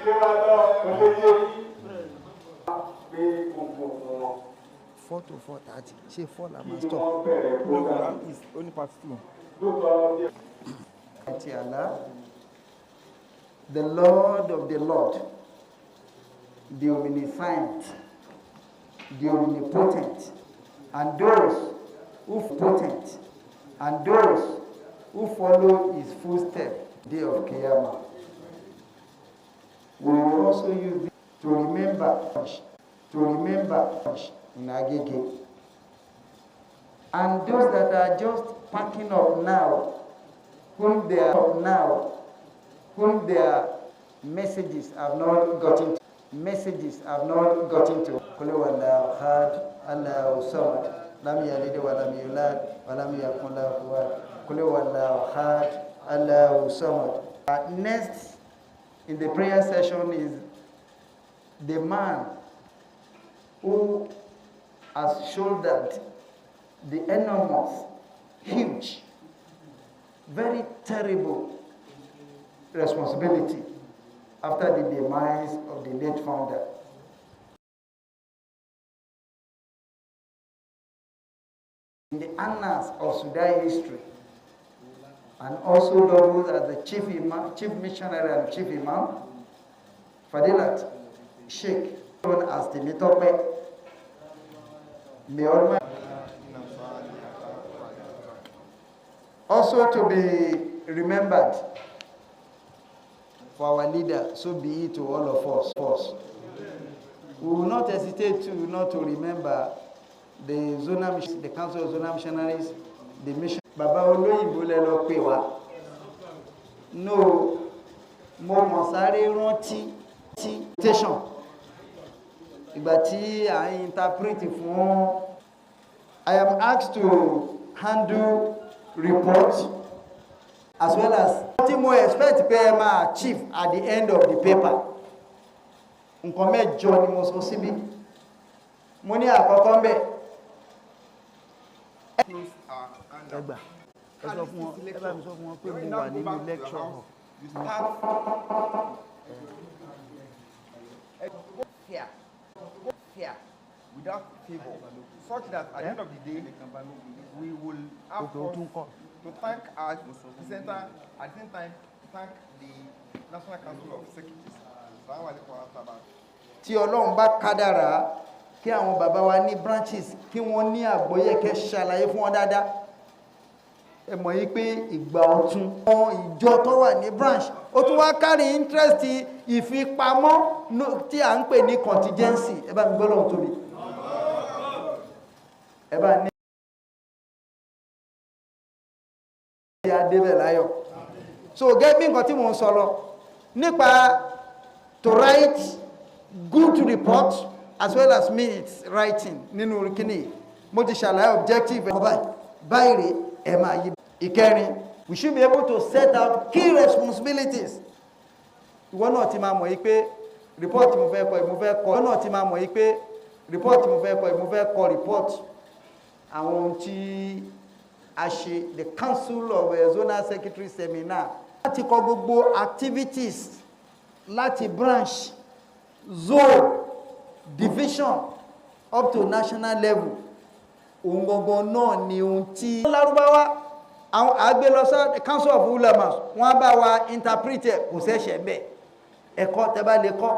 4 to 4:30. She 4 la ma stop. Program is only part 2. Allah, the Lord of the Lord, the omniscient, the omnipotent, and those who potent, and those who follow his footsteps, day of Qiyamah. We will also use this to remember in Agege. And those that are just packing up now, whom their messages have not gotten to. Qul huwallahu ahad, Allahu samad, lam yalid wa lam yulad wa lam yakul lahu kufuwan ahad. Qul huwallahu ahad, Allahu samad. Next in the prayer session is the man who has shouldered the enormous, huge, very terrible responsibility after the demise of the late founder. In the annals of Sudan history, and also doubled as the chief missionary and chief imam, Fadilat Sheikh, known as the Mitope. May Almighty also to be remembered for our leader, so be it to all of us. We will not hesitate to remember the Council of Zonal Missionaries, the mission. Baba Olóyìnbó lẹ lọ pè wá. No, mo mọ̀ sáré rántí station. Ìgbà tí à ń interpret fún, I am asked to handle reports as well as what mo expect pé ẹ máa achieve at the end of the paper. Nǹkan mẹ́jọ ni mo sọ síbí. Mo ní àkọ́kọ́ ńbẹ̀. Ẹgbà ẹ sọ fún wọn, ẹ bá mi sọ fún wọn pé mo wà nínú lecture hall. You start here without favor, such that at the end of the day we will have to thank our presenter, at the same time thank the National Council of Secretaries. Tí Ọlọ́run bá kádàrá kí àwọn bàbá wa ní branches kí wọ́n ní àgbọ́yé kẹ́ ṣàlàyé fún wọn dáadáa. Ẹ mọ̀ yí pé ìgbà ọ̀tun àwọn ìjọ tó wà ní branch ó tún wá kárí interest ìfipamọ́ tí à ń pè ní contingency. Ẹ bá mi gbọ́ lọ́wọ́ tóbi. Ẹ bá ní adébẹ̀ láyọ̀. So gẹ́gẹ́ bí nǹkan tí mò ń sọ lọ nípa to write good report as well as minutes writing nínú kíní mo ti ṣàlàyé objective ẹ̀ báyìí ẹ̀ máa yí. Ìkẹrin, we should be able to set out key responsibilities. Ìwọ náà ti máa mọ̀ yí pé report mo fẹ́ kọ ìwọ náà ti máa mọ̀ yí pé report mo fẹ́ kọ report àwọn ohun tí a ṣe the Council of Zonal Secretaries Seminar láti kọ gbogbo activities láti branch, zone, division up to national level. Ohun gangan náà ni ohun tí Lárúbáwá àwọn àgbélọ́sọ́ Council of Ulamas wọ́n bá wa interpret kò ṣẹ̀ṣẹ̀ bẹ́ẹ̀ ẹ̀kọ́ tẹ́ bá lè kọ́.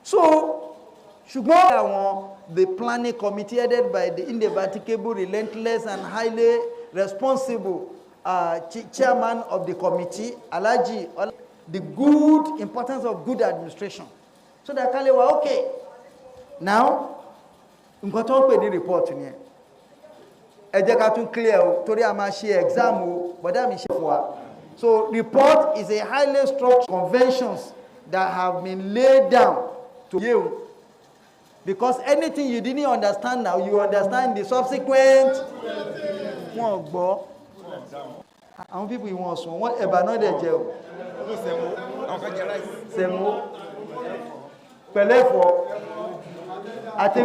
So ṣùgbọ́n àwọn the planning committee headed by the indefatigable, relentless and highly responsible chairman of the committee, Alhaji, the good importance of good administration. So that can lewa okay. Now, nǹkan tó ń pè ní report ni ẹ jẹ́ ká tún clear o torí a máa ṣe exam o bọ̀dá mi ṣe fún wa. So report is a highly structured conventions that have been laid down to you. Because anything you didn't understand now, you understand the subsequent. Wọ́n gbọ́. Àwọn people yìí wọ́n sùn, wọ́n ẹ̀bà náà dẹ̀ jẹ́ o. Sẹ̀mó. Pẹ̀lẹ́fọ̀. Àti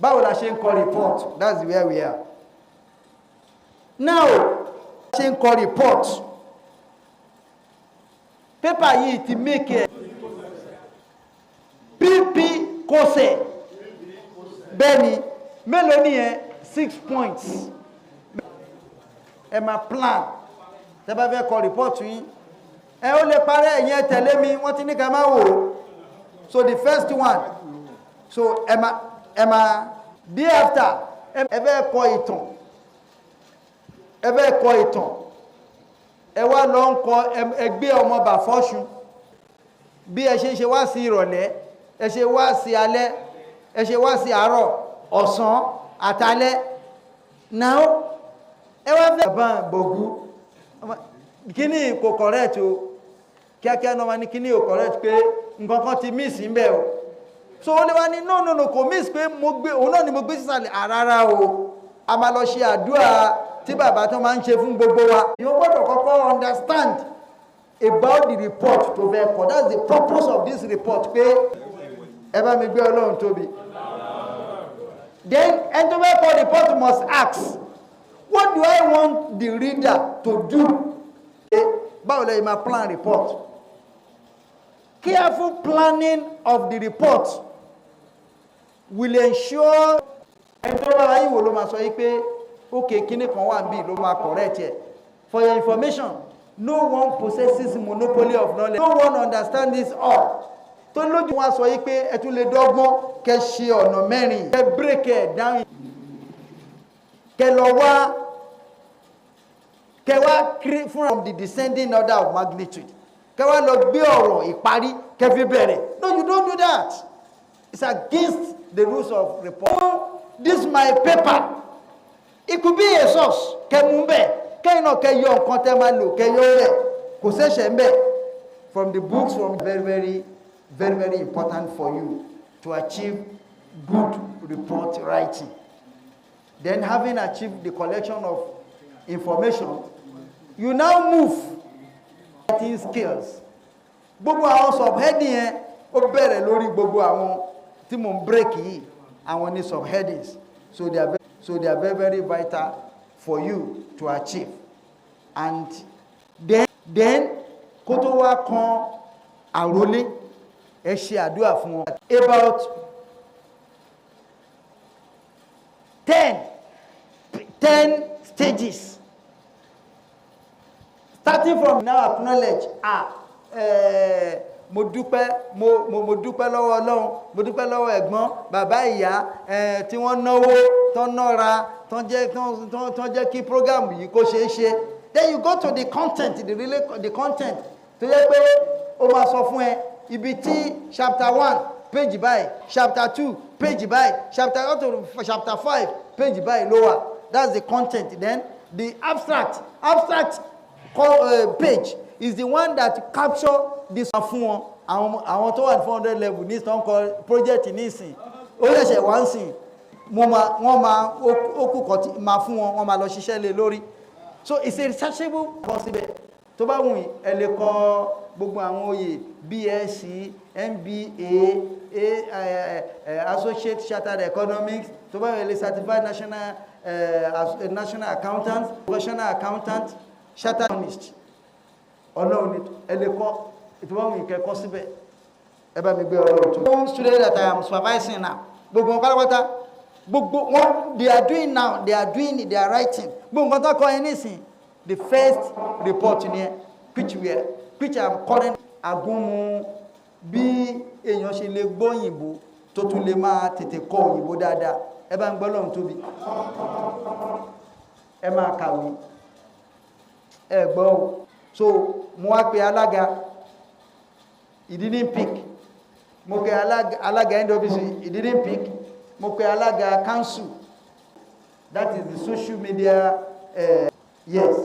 báwo la ṣe ń kọ report? That's where we are. Now, ṣe ń kọ report. Paper yìí ti make it. kọsẹ̀ bẹ́ẹ̀ ni mélòó nìyẹn 6 points ẹ máa plan tẹ́ bá fẹ́ kọ report yín ẹ ó lè parẹ́ ẹ̀yìn tẹ̀lé mi wọ́n ti ní ká máa wò so the first one so ẹ máa day after ẹ fẹ́ kọ ìtàn ẹ wá lọ ń kọ ẹgbẹ́ ọmọ bàfọ́ṣun bí ẹ ṣe wá sí ìrọ̀lẹ́ ẹ ṣe wá sí alẹ́ ẹ ṣe wá sí àárọ̀ ọ̀sán àtalẹ́ náà ẹ wá fẹ́ bá gbogbo kíní kò correct o kíákíá náà wá ní kíní kò correct pé nǹkan kan ti miss ń bẹ̀ o so ó lè wá ní no kò miss pé òun náà ni mo gbé sísàlẹ̀ àrárá o a máa lọ ṣe àdúrà tí bàbá tó máa ń ṣe fún gbogbo wa yóò gbọ́dọ̀ kọ́kọ́ understand about the report to fẹ́ kọ́ that's the purpose of this report pé ẹ bá mi gbé Ọlọ́run tóbi then ẹni tó fẹ́ kọ́ report must ask what do I want the reader to do báwo lẹ́yìn máa plan report careful planning of the report will ensure ẹni tó bá wáyé wò ló máa sọ yìí pé okay kíní kan wà níbí ló máa correct ẹ for your information no one possesses monopoly of knowledge no one understands this all tó lójú wọn sọ yìí pé ẹ tún lè dọ́gbọ́n kẹ́ ṣe ọ̀nà mẹ́rin kẹ́ break ẹ̀ down kẹ́ lọ wá create from the descending order of magnitude kẹ́ wá lọ gbé ọ̀rọ̀ ìparí kẹ́ fi bẹ̀rẹ̀ no you don't do that it's against the rules of report this my paper it could be a source kẹ́ mú bẹ́ẹ̀ kẹ́yìn náà kẹ́ yọ nǹkan tẹ́ máa lò kẹ́ yọ rẹ̀ kò ṣẹ̀ṣẹ̀ ń bẹ̀ from the books from very important for you to achieve good report writing. Then having achieved the collection of information, you now move writing skills. Gbogbo àwọn subheading yẹn ó bẹ̀rẹ̀ lórí gbogbo àwọn tí mo ń break yìí àwọn ní subheadings so they are very vital for you to achieve. And then kó tó wá kan àrólé ẹ ṣe àdúrà fún wọn about 10 stages starting from now acknowledge mo dúpẹ́ lọ́wọ́ Ọlọ́run mo dúpẹ́ lọ́wọ́ ẹ̀gbọ́n bàbá ìyá tí wọ́n náwó tán nára tán jẹ́ kí program yìí kó ṣeé ṣe then you go to the content the content tó yẹ pé ó máa sọ fún ẹ ibi tí chapter 1 page by chapter 2 page by chapter 5 page by lower that's the content. Then the abstract page is the one that capture this fún wọn àwọn tó wà ní 400 level ní ìtàn kọ project nísìn ó lẹ́sẹ̀ wá ń sìn wọ́n máa ókùkọ̀ tí máa fún wọn wọ́n máa lọ ṣiṣẹ́ lé lórí so it's a researchable possible tó bá wùn ẹ lè kọ gbogbo àwọn oyè BSc MBA Associate Chartered Economics tó bá wùn ẹ lè certified national accountant professional accountant chartered economist ọlọ́run ẹ lè kọ́ ètò bá wùn ìkẹ́kọ́ síbẹ̀ ẹ bá mi gbé ọlọ́run tó. one student that I am supervising now gbogbo wọn pátápátá gbogbo wọn they are writing gbogbo nǹkan tó kọ ẹ nísìn the first report ni which I am calling agúnmu bí èèyàn ṣe lè gbọ́ òyìnbó tó tún lè máa tètè kọ òyìnbó dáadáa ẹ bá ń gbọ́ lọ́run tóbi ẹ máa kàwé ẹ gbọ́ o so mo wá pe alága he didn't pick mo pe alága NWC he didn't pick mo pe alága council that is the social media yes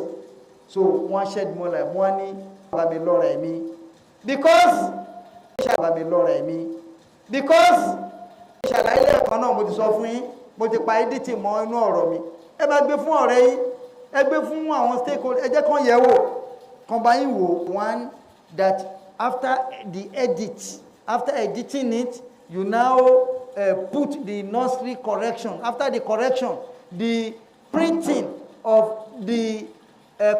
so wọ́n shed more like wọ́n ní bá mi lọ́ra ẹ̀mí because ṣàlàyé lẹ́ẹ̀kan náà mo ti sọ fún yín mo ti pa editing mọ́ inú ọ̀rọ̀ mi ẹ bá gbé fún ọ̀rẹ́ yín ẹ gbé fún àwọn stakeholders ẹ jẹ́ kán yẹ̀ wò kán bá yín wò one that after editing it you now put the nursery correction after the correction the printing of the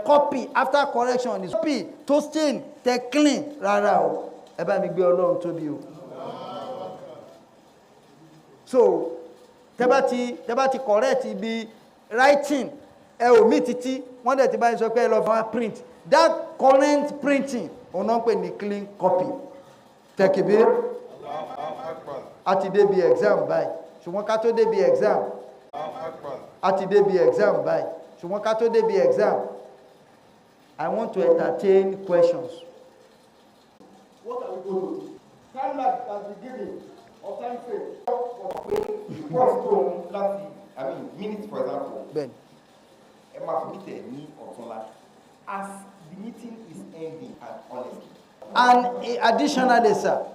copy after correction is copy to stain te clean rárá o ẹ bá mi gbé Ọlọ́run tóbi o So tẹ́ bá ti correct ibi writing omi títí wọ́n dẹ̀ ti bá ń sọ pé ẹ lọ fún print that current printing ọ̀nà pè ní clean copy tẹ̀kìbí àti débi exam báyìí ṣùgbọ́n ká tó débi exam àti débi exam báyìí ṣùgbọ́n ká tó débi exam I want to entertain questions. What are we going to do? Time lag has been given or time frame. What's going last I mean, minutes, for example. Ben. Emma meeting me or Tola. As the meeting is ending, and honestly. And additionally, sir,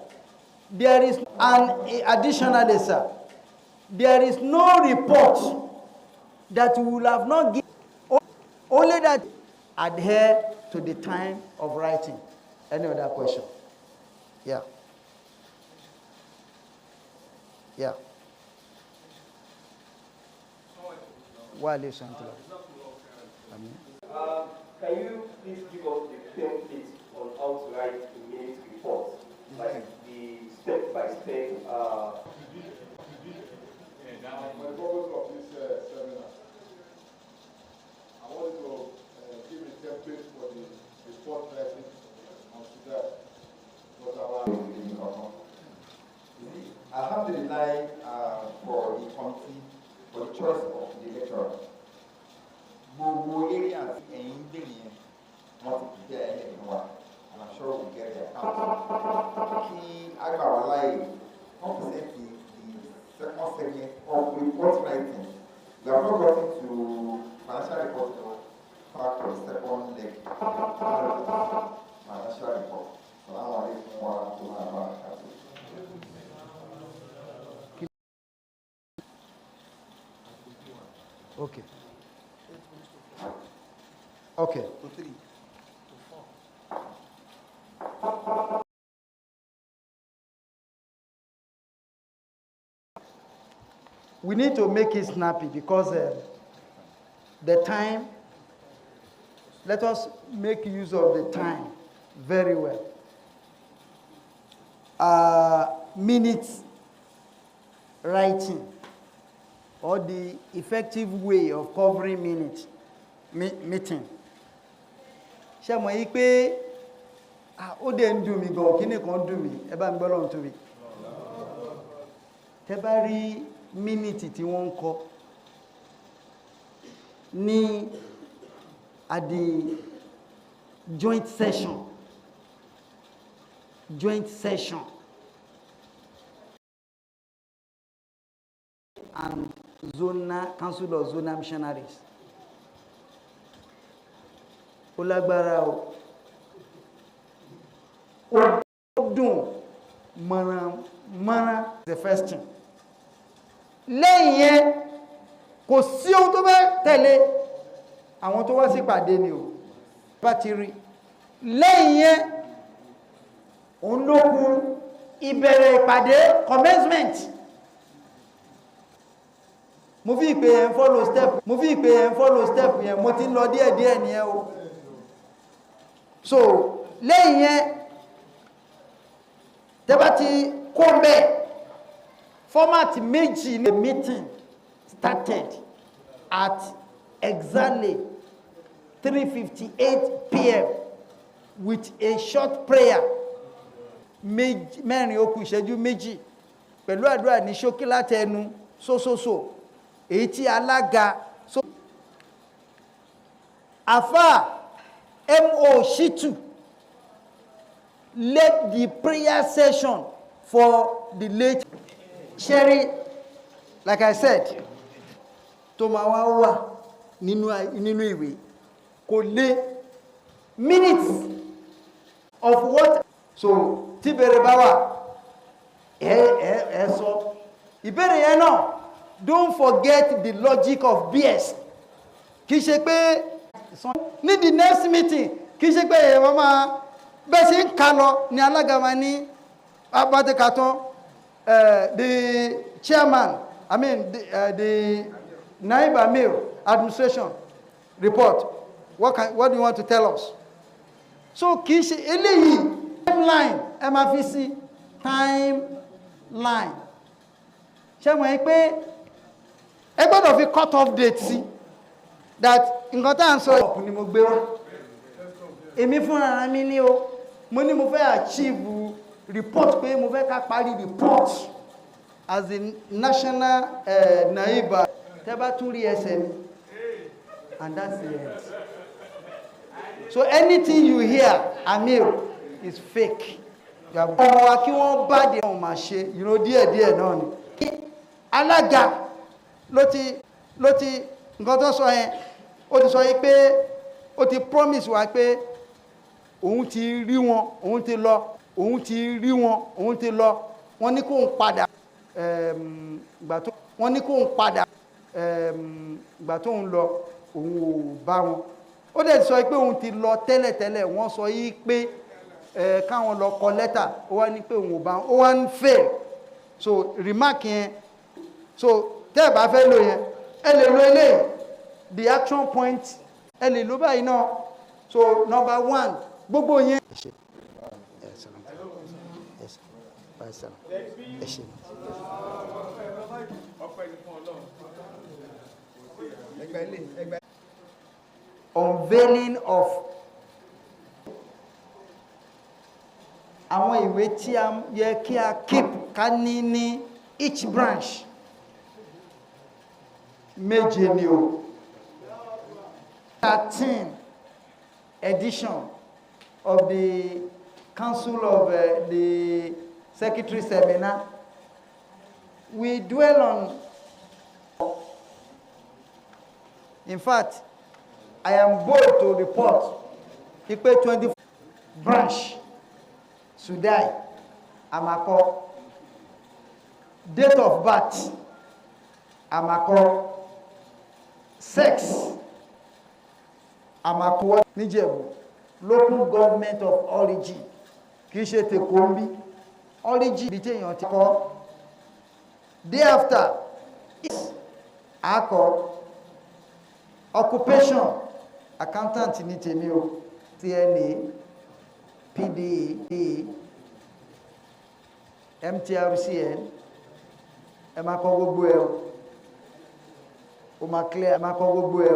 there is no report that we will have not given, only that adhere to the time of writing. Any other question? Yeah. Yeah. Can you please give us the template on how to write a minute report, like the step-by-step? For the purpose of this seminar, I want to give a template for the report writing on that. Alhamdulillah, for the committee, for the choice of the lecturer. Gbogbo areas ẹ̀yin bèrè yẹn wọ́n ti prepare ẹ̀yìn wa, and I'm sure we'll get their count. Kí àgbà wa láyè wọ́n present the second segment of report writing. We have not gotten to financial report part of the second leg. Financial report. Salaam alaikum wa rahmatullahi wa barakatuh. Okay. Okay. We need to make it snappy because the time, let us make use of the time very well. Minutes writing, or the effective way of covering minutes meeting. Ṣé mọ̀ yí pé ó dẹ̀ ń dùn mí gan, kíní kan dùn mí, ẹ bá mi gbọ́ lọ́run tóbi. Tẹ́ bá rí mínítì tí wọ́n ń kọ ní at the joint session and council of zonal missionaries. Ó lágbára o. Ó dùn mọ́rán the first thing. Lẹ́yìn yẹn kò sí ohun tó bẹ́ tẹ̀lé àwọn tó wá sí pàdé ni o. Bá ti rí. Lẹ́yìn yẹn òun ló kù ìbẹ̀rẹ̀ ìpàdé commencement. Mo fi ìpè yẹn follow step yẹn mo ti ń lọ díẹ̀díẹ̀ nìyẹn o. So lẹ́yìn yẹn tẹ́ bá ti kó mbẹ̀ format méjì ní meeting started at exactly 3:58 p.m. with a short prayer. Mẹ́rin ó kù ìṣẹ́jú méjì pẹ̀lú àdúrà ní ṣókí láti ẹnu sósósó èyí tí alága àfáà M.O. Shitu led the prayer session for the late Sherry, like I said, tó máa wá wà nínú ìwé kò lé minutes of what. So tí bẹ̀rẹ̀ bá wà ẹ sọ ìbéèrè yẹn náà, don't forget the logic of BS. Kì í ṣe pé ní the next meeting kì í ṣe pé èèyàn máa bẹ́ẹ̀ ṣe ń kà lọ ní alága wa ní abájẹ́kàtọ́ the chairman, I mean the Naib Amir administration report. What do you want to tell us? So kì í ṣe eléyìí timeline ẹ máa fi sí timeline. ṣé mọ̀ pé ẹ gbọ́dọ̀ fi cut off date sí that nǹkan tá à ń sọ ọ̀pù ni mo gbé wá èmi fúnra mi ní o mo ní mo fẹ́ achieve report pé mo fẹ́ ká parí report as the national naiba tẹ́ bá tún rí ẹsẹ̀ mi and that's the end. So anything you hear Amir is fake. Ọmọ wa kí wọ́n bá dé ọmọ máa ṣe díẹ̀díẹ̀ náà ni. Alága ló ti nǹkan tó sọ yẹn ó ti sọ yìí pé ó ti promise wa pé òun ti rí wọn òun ti lọ òun ti rí wọn òun ti lọ wọ́n ní kó ń padà wọ́n ní kó ń padà ìgbà tó ń lọ òun ò bá wọn ó dẹ̀ sọ pé òun ti lọ tẹ́lẹ̀tẹ́lẹ̀ wọ́n sọ yìí pé káwọn lọ kọ lẹ́tà ó wá ní pé òun ò bá wọn ó wá ń fail so remark yẹn so tẹ́ ẹ̀ bá fẹ́ lò yẹn ẹ lè lo eléyìí the action point ẹ lè lo báyìí náà so number 1 gbogbo yẹn. Unveiling of àwọn ìwé tí a yẹ kí a keep ká ní each branch méje ni o 13 edition of the Council of the Secretaries Seminar. We dwell on, in fact, I am bold to report Ipe 20 branch Sudai Amako, date of birth Amako, sex Amako Nijebu, local government of origin kìí ṣe Tèkómbí origin bí téèyàn ti kọ́ thereafter is akọ occupation accountant ní tèmi o CNA PDE MTRCN ẹ máa kọ gbogbo ẹ o máa clear ẹ máa kọ gbogbo ẹ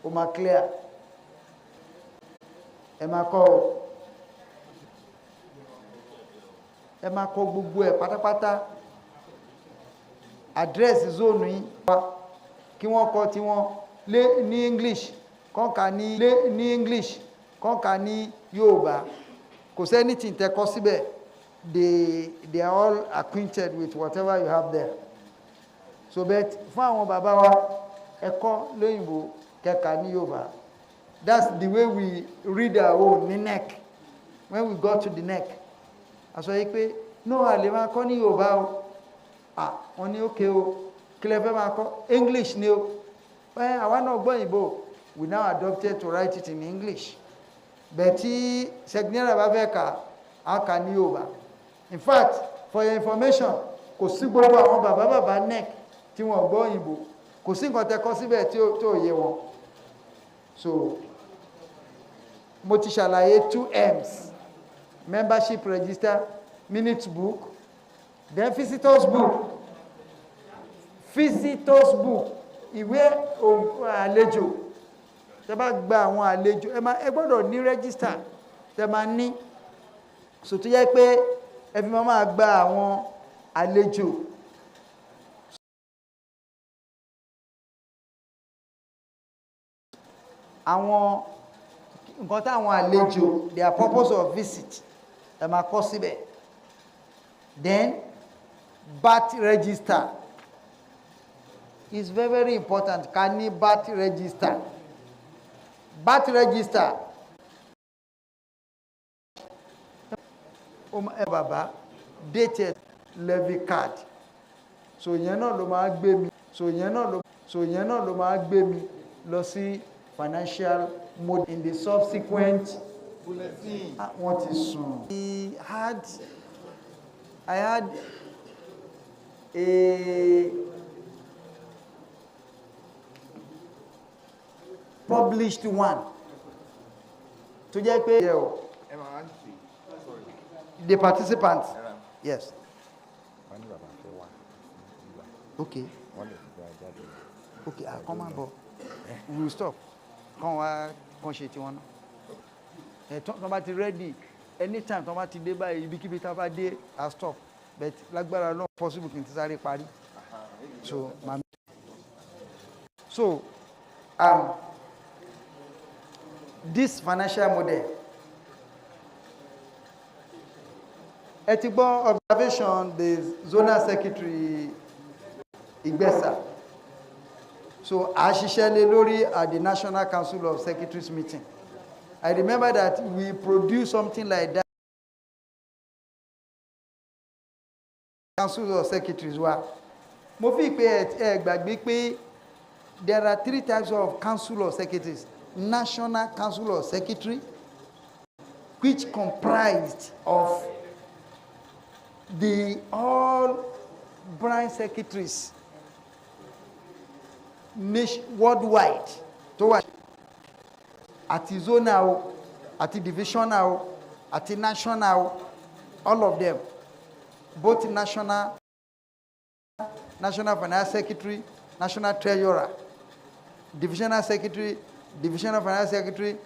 o máa clear ẹ máa kọ ẹ máa kọ gbogbo ẹ pátápátá address zone yìí kí wọ́n kọ tí wọ́n lé ní English kọ́ńkà ní lé ní English kọ́ńkà ní Yorùbá kò sẹ́ni tí ń tẹ́kọ́ síbẹ̀ they are all acquainted with whatever you have there so bet fún àwọn bàbá wa ẹ̀kọ́ lóyìnbó kẹ́ka ní Yorùbá that's the way we read our own ní neck when we got to the neck aṣọ yìí pé no àlè máa kọ́ ní Yorùbá o wọ́n ní ókè o kílẹ̀ fẹ́ máa kọ́ English ni o àwa náà gbọ́ òyìnbó we now adopted to write it in English bẹ́ẹ̀ tí secretary bá fẹ́ kà á kà ní Yorùbá in fact for your information kò sí gbogbo àwọn bàbá neck tí wọ́n gbọ́ òyìnbó kò sí nǹkan tẹ́ kọ́ síbẹ̀ tí ó yé wọn so mo ti ṣàlàyé 2 M's membership register minutes book then visitors book ìwé àlejò tẹ́ bá gba àwọn àlejò ẹ gbọ́dọ̀ ní register tẹ́ máa ní so tó yẹ pé ẹ fi máa gba àwọn àlejò àwọn nǹkan táwọn àlejò their purpose of visit ẹ máa kọ síbẹ̀ then birth register is very very important ká ní birth register bàbá dated levy card so yẹn náà ló máa gbé mi lọ sí financial mode in the subsequent bulletin wọ́n ti sùn. I had a published one tó jẹ́ pé the participants yes Okay. Okay, I'll come and go. We will stop. Come on, come ṣe tiwọn náà. Tó bá ti ready, anytime tó bá ti dé báyìí, ibikíbi tá bá dé, I'll stop. But lágbára náà possible kí n ti sáré parí. So, this financial model, ẹ ti gbọ́ observation the zonal secretary Igbesa. So a ṣiṣẹ́ lé lórí at the National Council of Secretaries meeting. I remember that we produced something like that. Council of Secretaries wa. Mo fi pé ẹ gbàgbé pé there are 3 types of Council of Secretaries. National Council of Secretary, which comprised of the all branch secretaries worldwide, at zonal, at divisional, at national, all of them, both national finance secretary, national treasurer, divisional secretary, divisional finance secretary,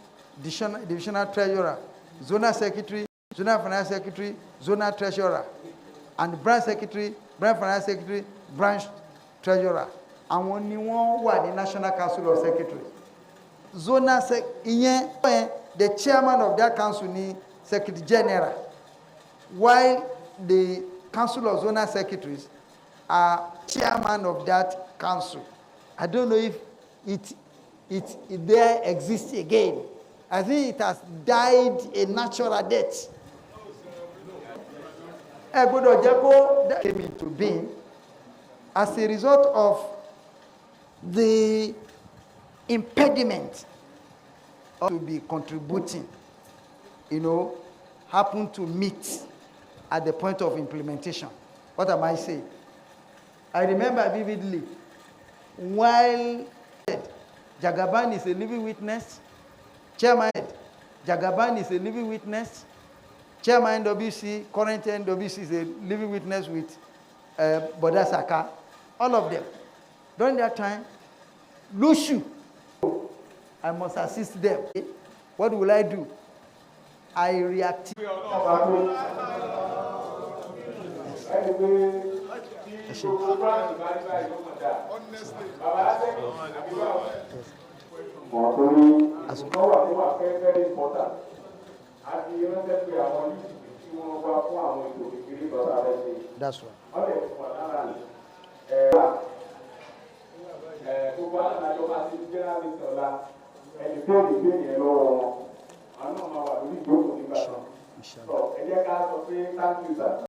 divisional treasurer, zonal secretary, zonal finance secretary, zonal treasurer, and branch secretary, branch finance secretary, branch treasurer. Àwọn ni wọ́n wà ní National Council of Secretaries. Zonal the chairman of that council ni Secretary General, while the Council of Zonal Secretaries are chairman of that council. I don't know if it there exists again. I think it has died a natural death. Egbodo Jeko that came into being as a result of the impediment to be contributing, happen to meet at the point of implementation. What am I saying? I remember vividly, while Jagaban is a living witness, Chairman Jagaban is a living witness, Chairman NWC, current NWC is a living witness with Boda Saka, all of them. During that time, Lushu, I must assist them. What will I do? I react. That's right. Sure.